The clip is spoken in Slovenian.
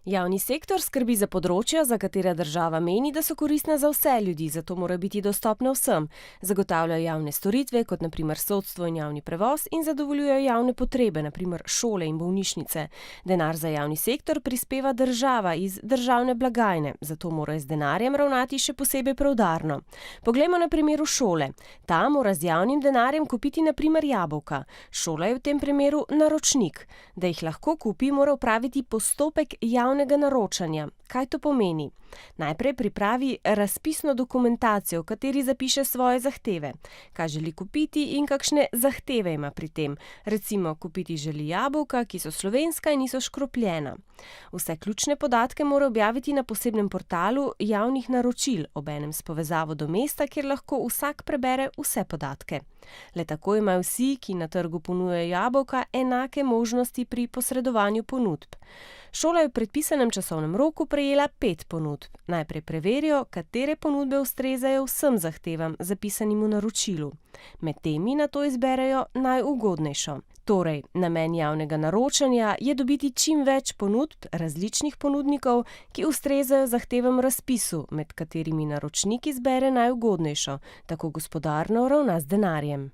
Javni sektor skrbi za področja, za katera država meni, da so koristna za vse ljudi, zato mora biti dostopna vsem. Zagotavljajo javne storitve, kot na primer sodstvo in javni prevoz, in zadovoljujejo javne potrebe, na primer šole in bolnišnice. Denar za javni sektor prispeva država iz državne blagajne, zato morajo z denarjem ravnati še posebej preudarno. Poglejmo na primeru šole. Ta mora z javnim denarjem kupiti na primer jabolka. Šola je v tem primeru naročnik. Da jih lahko kupi, mora opraviti postopek javnega naročanja. Kaj to pomeni? Najprej pripravi razpisno dokumentacijo, v kateri zapiše svoje zahteve. Kaj želi kupiti in kakšne zahteve ima pri tem. Recimo, kupiti želi jabolka, ki so slovenska in niso škropljena. Vse ključne podatke mora objaviti na posebnem portalu javnih naročil, obenem s povezavo do mesta, kjer lahko vsak prebere vse podatke. Le tako imajo vsi, ki na trgu ponujajo jabolka, enake možnosti pri posredovanju ponudb. Šola je v predpisanem časovnem roku prejela 5 ponudb. Najprej preverijo, katere ponudbe ustrezajo vsem zahtevam, zapisanim v naročilu. Med temi nato izberejo najugodnejšo. Torej, namen javnega naročanja je dobiti čim več ponudb različnih ponudnikov, ki ustrezajo zahtevam v razpisu, med katerimi naročnik izbere najugodnejšo, tako gospodarno ravna z denarjem.